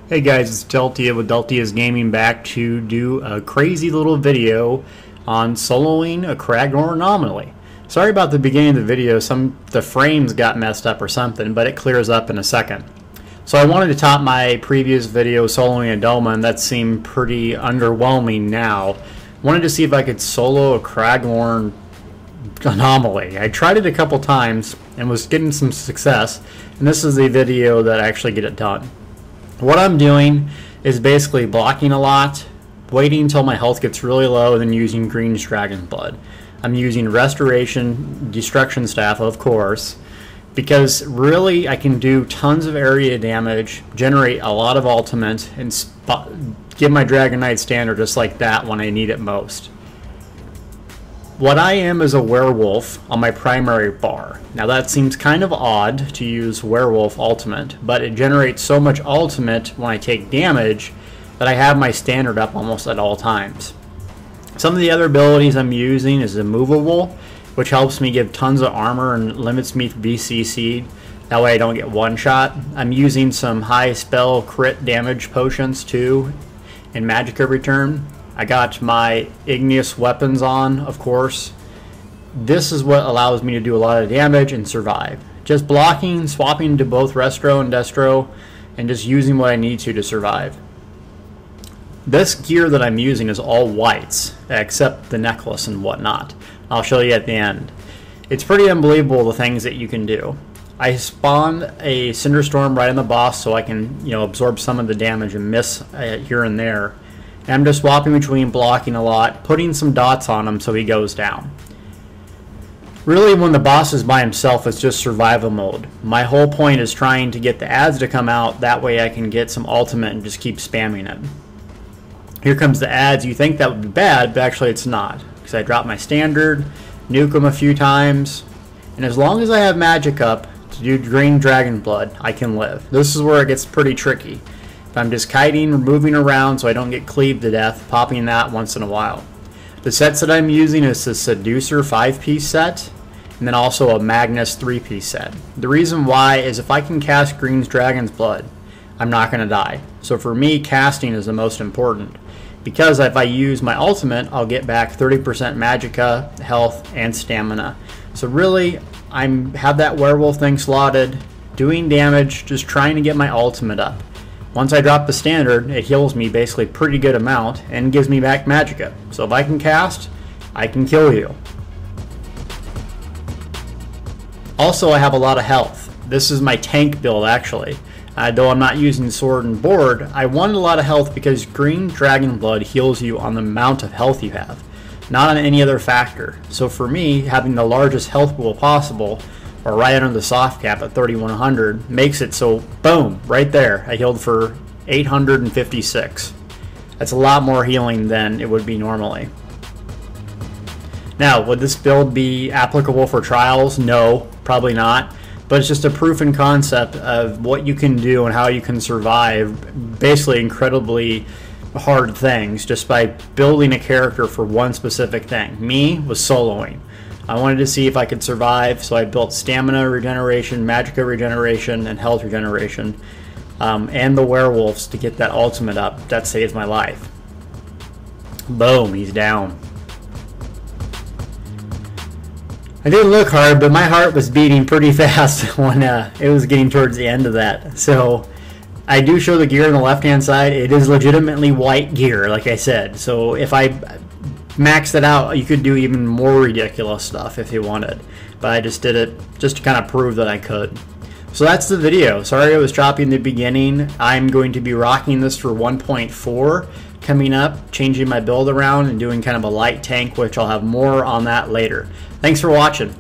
Hey guys, it's Deltia with Deltia's Gaming back to do a crazy little video on soloing a Craglorn Anomaly. Sorry about the beginning of the video, the frames got messed up or something, but it clears up in a second. So I wanted to top my previous video soloing a dolment that seemed pretty underwhelming now. Wanted to see if I could solo a Craglorn Anomaly. I tried it a couple times and was getting some success, and this is the video that I actually get it done. What I'm doing is basically blocking a lot, waiting until my health gets really low, and then using Green's Dragon Blood. I'm using Restoration, Destruction Staff, of course, because really I can do tons of area damage, generate a lot of ultimate, and give my Dragonknight standard just like that when I need it most. What I am is a werewolf on my primary bar. Now that seems kind of odd to use werewolf ultimate, but it generates so much ultimate when I take damage that I have my standard up almost at all times. Some of the other abilities I'm using is immovable, which helps me give tons of armor and limits me to be CC'd. That way I don't get one shot. I'm using some high spell crit damage potions too in Magicka return. I got my igneous weapons on, of course. This is what allows me to do a lot of damage and survive. Just blocking, swapping to both Restro and Destro, and just using what I need to survive. This gear that I'm using is all whites, except the necklace and whatnot. I'll show you at the end. It's pretty unbelievable the things that you can do. I spawned a Cinderstorm right on the boss so I can, absorb some of the damage and miss here and there. And I'm just swapping between blocking a lot, putting some dots on him so he goes down. Really, when the boss is by himself, it's just survival mode. My whole point is trying to get the ads to come out, that way I can get some ultimate and just keep spamming it. Here comes the ads. You think that would be bad, but actually it's not. Because I dropped my standard, nuke him a few times, and as long as I have magic up to do Green Dragon Blood, I can live. This is where it gets pretty tricky. I'm just kiting or moving around so I don't get cleaved to death, popping that once in a while. The sets that I'm using is the Seducer 5-piece set, and then also a Magnus 3-piece set. The reason why is if I can cast Green's Dragon's Blood, I'm not going to die. So for me, casting is the most important, because if I use my ultimate, I'll get back 30% magicka, health, and stamina. So really, I have that werewolf thing slotted, doing damage, just trying to get my ultimate up. Once I drop the standard, it heals me basically a pretty good amount and gives me back magicka. So if I can cast, I can kill you. Also, I have a lot of health. This is my tank build actually. Though I'm not using sword and board, I wanted a lot of health because Green Dragon Blood heals you on the amount of health you have, not on any other factor. So for me, having the largest health pool possible, or right under the soft cap at 3100, makes it so, boom, right there, I healed for 856. That's a lot more healing than it would be normally. Now, would this build be applicable for trials? No, probably not. But it's just a proof and concept of what you can do and how you can survive basically incredibly hard things just by building a character for one specific thing. Me was soloing. I wanted to see if I could survive, so I built stamina regeneration, magicka regeneration, and health regeneration, and the werewolves to get that ultimate up. That saves my life. Boom, he's down. I didn't look hard, but my heart was beating pretty fast when it was getting towards the end of that. So I do show the gear on the left-hand side. It is legitimately white gear, like I said. So if I maxed it out, you could do even more ridiculous stuff if you wanted. But I just did it just to kind of prove that I could. So that's the video. Sorry I was choppy in the beginning. I'm going to be rocking this for 1.4 coming up, changing my build around and doing kind of a light tank, which I'll have more on that later. Thanks for watching.